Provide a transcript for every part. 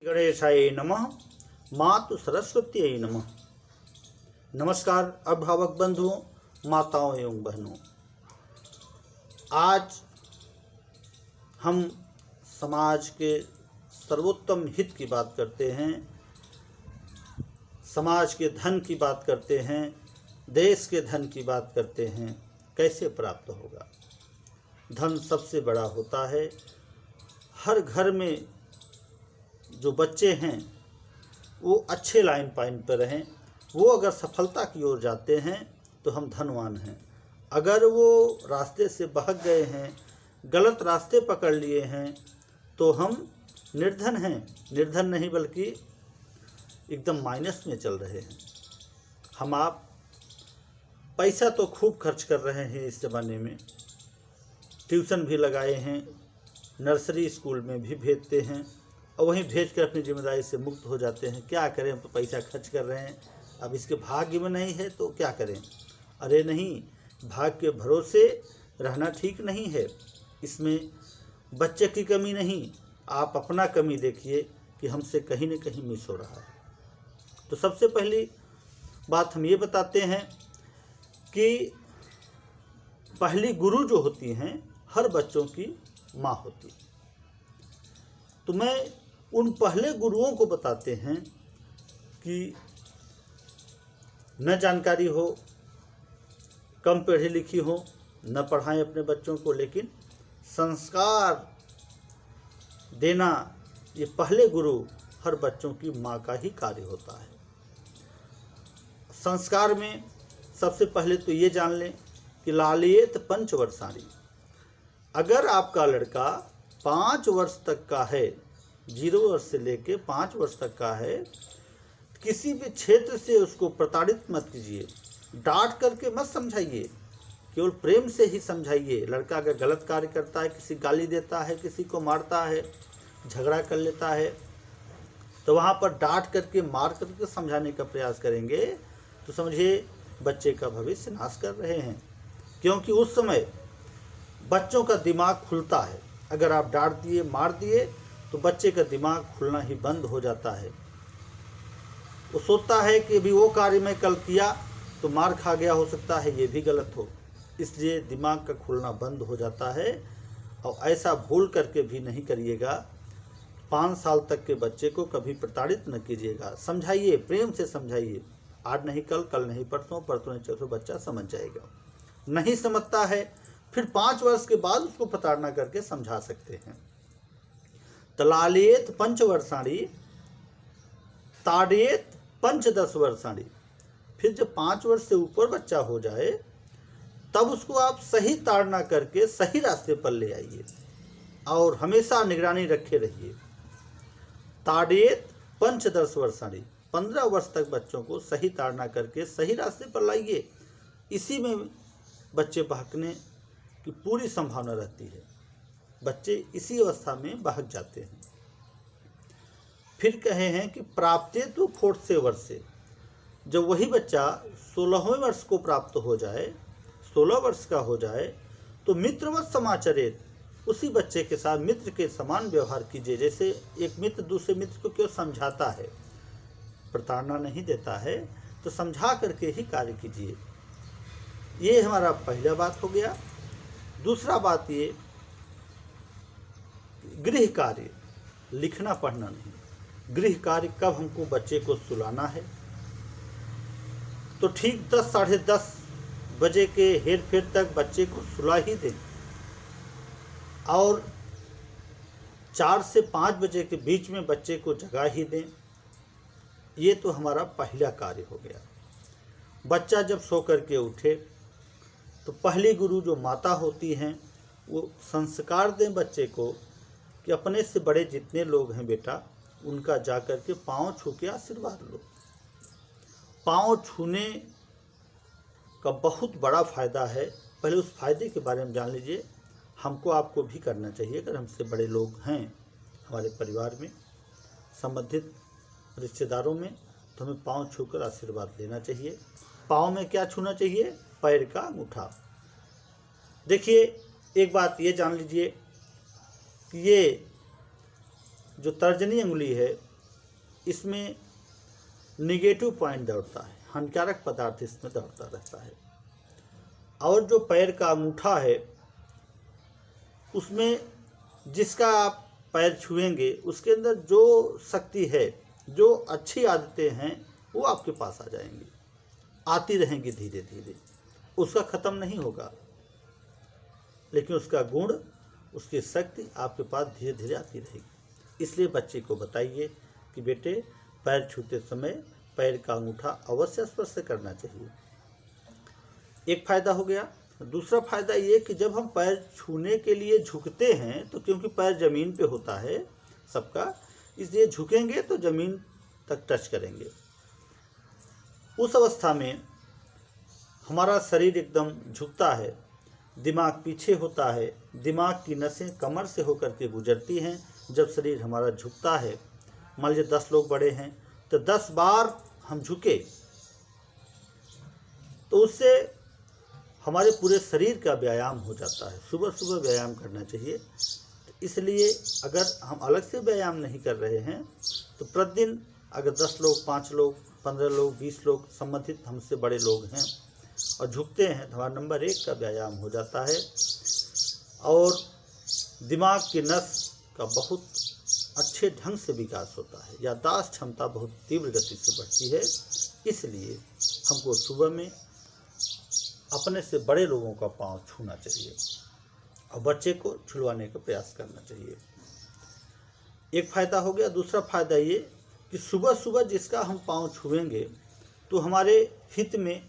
गणेशाय नमः। मातु सरस्वती नमः। नमस्कार अभिभावक बंधुओं, माताओं एवं बहनों। आज हम समाज के सर्वोत्तम हित की बात करते हैं, समाज के धन की बात करते हैं, देश के धन की बात करते हैं। कैसे प्राप्त होगा? धन सबसे बड़ा होता है। हर घर में जो बच्चे हैं वो अच्छे लाइन पाइन पर रहें। वो अगर सफलता की ओर जाते हैं तो हम धनवान हैं। अगर वो रास्ते से बहक गए हैं, गलत रास्ते पकड़ लिए हैं, तो हम निर्धन हैं। निर्धन नहीं बल्कि एकदम माइनस में चल रहे हैं। हम आप पैसा तो खूब खर्च कर रहे हैं इस ज़माने में। ट्यूशन भी लगाए हैं, नर्सरी स्कूल में भी भेजते हैं और वहीं भेज कर अपनी जिम्मेदारी से मुक्त हो जाते हैं। क्या करें, हम तो पैसा खर्च कर रहे हैं, अब इसके भाग्य में नहीं है तो क्या करें? अरे नहीं, भाग्य के भरोसे रहना ठीक नहीं है। इसमें बच्चे की कमी नहीं, आप अपना कमी देखिए कि हमसे कहीं न कहीं मिस हो रहा है। तो सबसे पहली बात हम ये बताते हैं कि पहली गुरु जो होती हैं हर बच्चों की माँ होती है। तो मैं उन पहले गुरुओं को बताते हैं कि न जानकारी हो, कम पढ़ी लिखी हो, न पढ़ाएं अपने बच्चों को, लेकिन संस्कार देना ये पहले गुरु हर बच्चों की माँ का ही कार्य होता है। संस्कार में सबसे पहले तो ये जान लें कि लालियेत पंचवर्षाणी। अगर आपका लड़का 5 वर्ष तक का है, 0 वर्ष से लेके 5 वर्ष तक का है, किसी भी क्षेत्र से उसको प्रताड़ित मत कीजिए। डांट करके मत समझाइए, केवल प्रेम से ही समझाइए। लड़का अगर गलत कार्य करता है, किसी गाली देता है, किसी को मारता है, झगड़ा कर लेता है, तो वहाँ पर डांट करके मार करके समझाने का प्रयास करेंगे तो समझिए बच्चे का भविष्य नाश कर रहे हैं। क्योंकि उस समय बच्चों का दिमाग खुलता है। अगर आप डांट दिए, मार दिए तो बच्चे का दिमाग खुलना ही बंद हो जाता है। वो सोचता है कि अभी वो कार्य मैं कल किया तो मार खा गया, हो सकता है ये भी गलत हो, इसलिए दिमाग का खुलना बंद हो जाता है। और ऐसा भूल करके भी नहीं करिएगा। 5 साल तक के बच्चे को कभी प्रताड़ित न कीजिएगा। समझाइए, प्रेम से समझाइए। आज नहीं कल, कल नहीं परसों, परसों नहीं चौथों बच्चा समझ जाएगा। नहीं समझता है फिर 5 वर्ष के बाद उसको प्रताड़ना करके समझा सकते हैं। तलालियेत पंचवर्षाणी ताड़येत 5-10 वर्षाणी। फिर जब 5 वर्ष से ऊपर बच्चा हो जाए तब उसको आप सही ताड़ना करके सही रास्ते पर ले आइए और हमेशा निगरानी रखे रहिए। ताड़येत 5-10 वर्षाणी, 15 वर्ष तक बच्चों को सही ताड़ना करके सही रास्ते पर लाइए। इसी में बच्चे बहकने की पूरी संभावना रहती है। बच्चे इसी अवस्था में बहक जाते हैं। फिर कहे हैं कि प्राप्ते तो 4 वर्षे। जब वही बच्चा 16वें वर्ष को प्राप्त हो जाए, 16 वर्ष का हो जाए, तो मित्रवत समाचरित। उसी बच्चे के साथ मित्र के समान व्यवहार कीजिए। जैसे एक मित्र दूसरे मित्र को क्यों समझाता है, प्रताड़ना नहीं देता है, तो समझा करके ही कार्य कीजिए। ये हमारा पहला बात हो गया। दूसरा बात ये, गृह कार्य, लिखना पढ़ना नहीं। गृह कार्य कब हमको बच्चे को सुलाना है तो ठीक 10 साढ़े 10 बजे के हेर फेर तक बच्चे को सुला ही दें और 4 से 5 बजे के बीच में बच्चे को जगा ही दें। ये तो हमारा पहला कार्य हो गया। बच्चा जब सो करके उठे तो पहली गुरु जो माता होती हैं वो संस्कार दें बच्चे को कि अपने से बड़े जितने लोग हैं बेटा, उनका जा कर के पाँव छू के आशीर्वाद लो। पाँव छूने का बहुत बड़ा फ़ायदा है। पहले उस फ़ायदे के बारे में जान लीजिए। हमको आपको भी करना चाहिए। अगर हमसे बड़े लोग हैं हमारे परिवार में, संबंधित रिश्तेदारों में, तो हमें पाँव छूकर आशीर्वाद लेना चाहिए। पाँव में क्या छूना चाहिए? पैर का अंगूठा। देखिए, एक बात ये जान लीजिए कि ये जो तर्जनी अंगुली है इसमें निगेटिव पॉइंट दौड़ता है, हानिकारक पदार्थ इसमें दौड़ता रहता है। और जो पैर का अंगूठा है उसमें जिसका आप पैर छुएंगे उसके अंदर जो शक्ति है, जो अच्छी आदतें हैं वो आपके पास आ जाएंगी, आती रहेंगी धीरे धीरे, उसका ख़त्म नहीं होगा, लेकिन उसका गुण, उसकी शक्ति आपके पास धीरे धीरे आती रहेगी। इसलिए बच्चे को बताइए कि बेटे पैर छूते समय पैर का अंगूठा अवश्य स्पर्श करना चाहिए। एक फ़ायदा हो गया। दूसरा फ़ायदा ये कि जब हम पैर छूने के लिए झुकते हैं तो क्योंकि पैर ज़मीन पे होता है सबका, इसलिए झुकेंगे तो ज़मीन तक टच करेंगे। उस अवस्था में हमारा शरीर एकदम झुकता है, दिमाग पीछे होता है, दिमाग की नसें कमर से होकर के गुजरती हैं। जब शरीर हमारा झुकता है, मान लीजिए 10 लोग बड़े हैं तो 10 बार हम झुके तो उससे हमारे पूरे शरीर का व्यायाम हो जाता है। सुबह सुबह व्यायाम करना चाहिए। तो इसलिए अगर हम अलग से व्यायाम नहीं कर रहे हैं तो प्रतिदिन अगर 10 लोग, 5 लोग, 15 लोग, 20 लोग संबंधित हमसे बड़े लोग हैं और झुकते हैं तो हमारा नंबर 1 का व्यायाम हो जाता है और दिमाग की नस का बहुत अच्छे ढंग से विकास होता है, याददाश्त क्षमता बहुत तीव्र गति से बढ़ती है। इसलिए हमको सुबह में अपने से बड़े लोगों का पांव छूना चाहिए और बच्चे को छुलवाने का प्रयास करना चाहिए। एक फ़ायदा हो गया। दूसरा फ़ायदा ये कि सुबह सुबह जिसका हम पांव छुएंगे तो हमारे हित में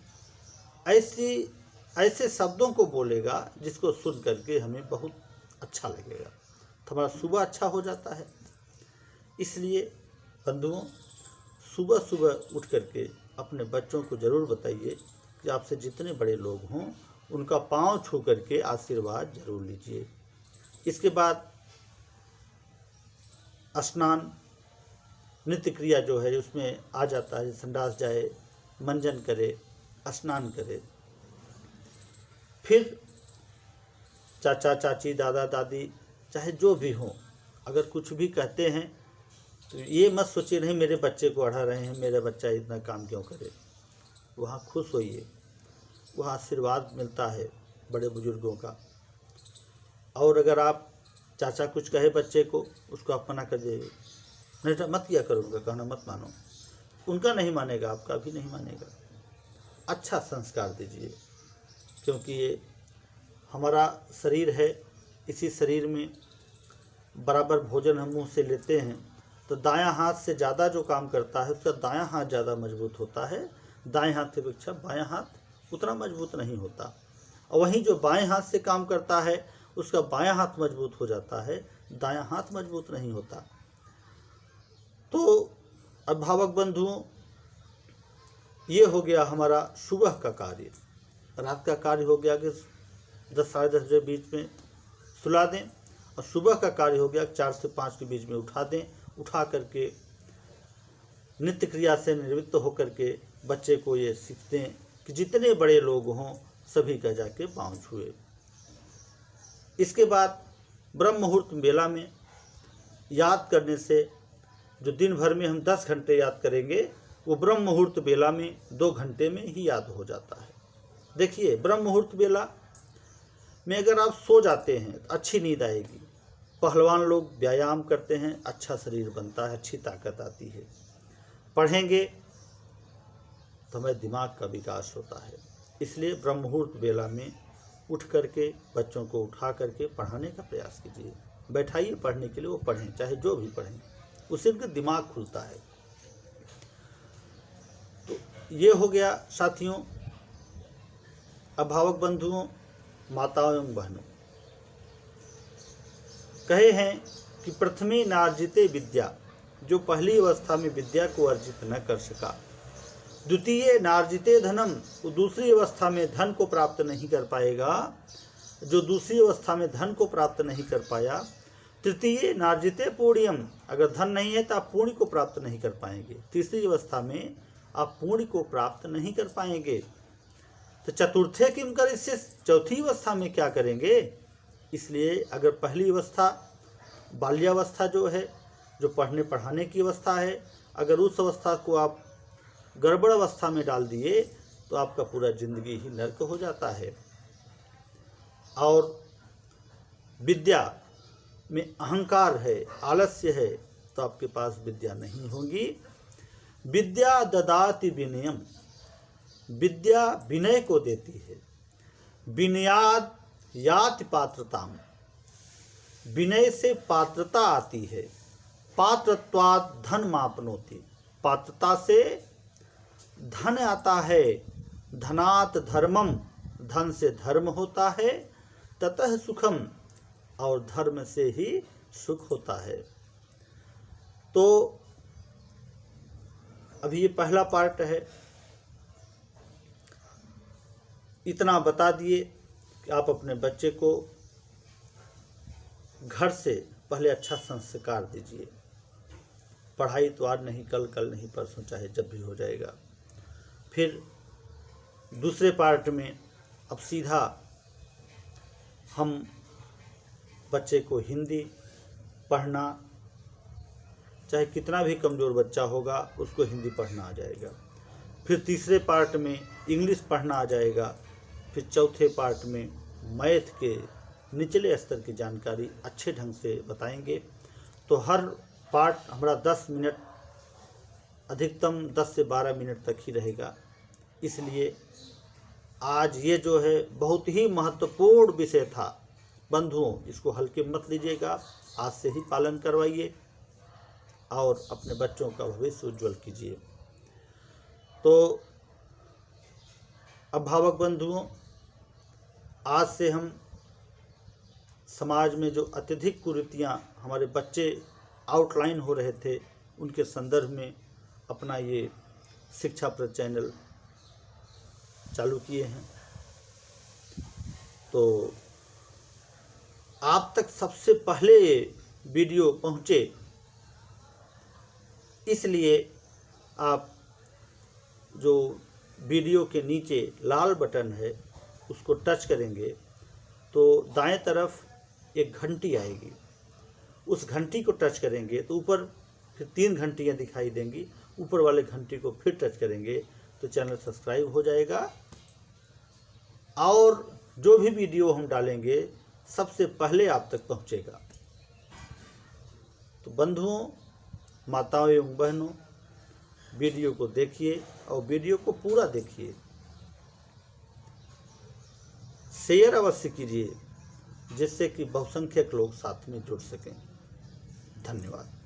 ऐसे शब्दों को बोलेगा जिसको सुन करके हमें बहुत अच्छा लगेगा, तो हमारा सुबह अच्छा हो जाता है। इसलिए बंधुओं, सुबह सुबह उठ करके अपने बच्चों को ज़रूर बताइए कि आपसे जितने बड़े लोग हों उनका पांव छू करके आशीर्वाद जरूर लीजिए। इसके बाद स्नान नित्य क्रिया जो है उसमें आ जाता है, संडास जाए, मंजन करे, स्नान करे। फिर चाचा चाची, दादा दादी, चाहे जो भी हों, अगर कुछ भी कहते हैं तो ये मत सोचिए नहीं मेरे बच्चे को अढ़ा रहे हैं, मेरा बच्चा इतना काम क्यों करे। वहाँ खुश होइए, वहाँ आशीर्वाद मिलता है बड़े बुजुर्गों का। और अगर आप चाचा कुछ कहे बच्चे को, उसको आप मना कर दीजिए, नहीं मत किया करो, उनका कहना मत मानो। उनका नहीं मानेगा, आपका भी नहीं मानेगा। अच्छा संस्कार दीजिए, क्योंकि ये हमारा शरीर है, इसी शरीर में बराबर भोजन हम मुँह से लेते हैं तो दायां हाथ से ज़्यादा जो काम करता है उसका दायां हाथ ज़्यादा मजबूत होता है, दाएं हाथ की अपेक्षा बायां हाथ उतना मजबूत नहीं होता। और वहीं जो बाएं हाथ से काम करता है उसका बायां हाथ मजबूत हो जाता है, दायां हाथ मजबूत नहीं होता। तो अभिभावक बंधुओं, ये हो गया हमारा सुबह का कार्य। रात का कार्य हो गया कि 10 साढ़े 10 बजे बीच में सुला दें, और सुबह का कार्य हो गया 4 से 5 के बीच में उठा दें। उठा करके नित्य क्रिया से निवृत्त होकर के बच्चे को ये सीखते हैं कि जितने बड़े लोग हों सभी का जाके पाँव छुए। इसके बाद ब्रह्म मुहूर्त बेला में याद करने से जो दिन भर में हम 10 घंटे याद करेंगे वो ब्रह्म मुहूर्त बेला में 2 घंटे में ही याद हो जाता है। देखिए, ब्रह्म मुहूर्त बेला में अगर आप सो जाते हैं तो अच्छी नींद आएगी। पहलवान लोग व्यायाम करते हैं, अच्छा शरीर बनता है, अच्छी ताकत आती है। पढ़ेंगे तो हमारे दिमाग का विकास होता है। इसलिए ब्रह्म मुहूर्त बेला में उठ करके बच्चों को उठा करके पढ़ाने का प्रयास कीजिए। बैठाइए पढ़ने के लिए, वो पढ़ें, चाहे जो भी पढ़ें, उससे उनका दिमाग खुलता है। तो ये हो गया साथियों, अभिभावक बंधुओं, माताओं एवं बहनों। कहे हैं कि प्रथमे नार्जिते विद्या, जो पहली अवस्था में विद्या को अर्जित न कर सका, द्वितीय नार्जिते धनम, वो दूसरी अवस्था में धन को प्राप्त नहीं कर पाएगा, जो दूसरी अवस्था में धन को प्राप्त नहीं कर पाया। तृतीय नार्जिते पुण्यम, अगर धन नहीं है तो आप पुण्य को प्राप्त नहीं कर पाएंगे। तीसरी अवस्था में आप पुण्य को प्राप्त नहीं कर पाएंगे। तो चतुर्थे किम कर, इससे चौथी अवस्था में क्या करेंगे। इसलिए अगर पहली अवस्था बाल्यावस्था जो है जो पढ़ने पढ़ाने की अवस्था है, अगर उस अवस्था को आप गड़बड़ अवस्था में डाल दिए तो आपका पूरा जिंदगी ही नर्क हो जाता है। और विद्या में अहंकार है, आलस्य है, तो आपके पास विद्या नहीं होगी। विद्या ददाति विनयम, विद्या विनय को देती है। विनयाद याति पात्रताम, विनय से पात्रता आती है। पात्रत्वात् धन मापनोति, पात्रता से धन आता है। धनात् धर्मम, धन से धर्म होता है। ततः सुखम, और धर्म से ही सुख होता है। तो अभी ये पहला पार्ट है, इतना बता दिए कि आप अपने बच्चे को घर से पहले अच्छा संस्कार दीजिए। पढ़ाई तो आज नहीं, कल, कल नहीं परसों, चाहे जब भी हो जाएगा। फिर दूसरे पार्ट में अब सीधा हम बच्चे को हिंदी पढ़ना, चाहे कितना भी कमज़ोर बच्चा होगा उसको हिंदी पढ़ना आ जाएगा। फिर तीसरे पार्ट में इंग्लिश पढ़ना आ जाएगा। फिर चौथे पार्ट में मैथ के निचले स्तर की जानकारी अच्छे ढंग से बताएंगे। तो हर पार्ट हमारा 10 मिनट, अधिकतम 10 से 12 मिनट तक ही रहेगा। इसलिए आज ये जो है बहुत ही महत्वपूर्ण विषय था बंधुओं, इसको हल्के मत लीजिएगा। आज से ही पालन करवाइए और अपने बच्चों का भविष्य उज्जवल कीजिए। तो अभिभावक बंधुओं, आज से हम समाज में जो अत्यधिक कुरीतियाँ हमारे बच्चे आउटलाइन हो रहे थे, उनके संदर्भ में अपना ये शिक्षाप्रद चैनल चालू किए हैं। तो आप तक सबसे पहले ये वीडियो पहुँचे, इसलिए आप जो वीडियो के नीचे लाल बटन है उसको टच करेंगे तो दाएं तरफ एक घंटी आएगी। उस घंटी को टच करेंगे तो ऊपर फिर 3 घंटियाँ दिखाई देंगी। ऊपर वाले घंटी को फिर टच करेंगे तो चैनल सब्सक्राइब हो जाएगा और जो भी वीडियो हम डालेंगे सबसे पहले आप तक पहुंचेगा। तो बंधुओं, माताओं एवं बहनों, वीडियो को देखिए और वीडियो को पूरा देखिए। शेयर अवश्य कीजिए जिससे कि बहुसंख्यक लोग साथ में जुड़ सकें। धन्यवाद।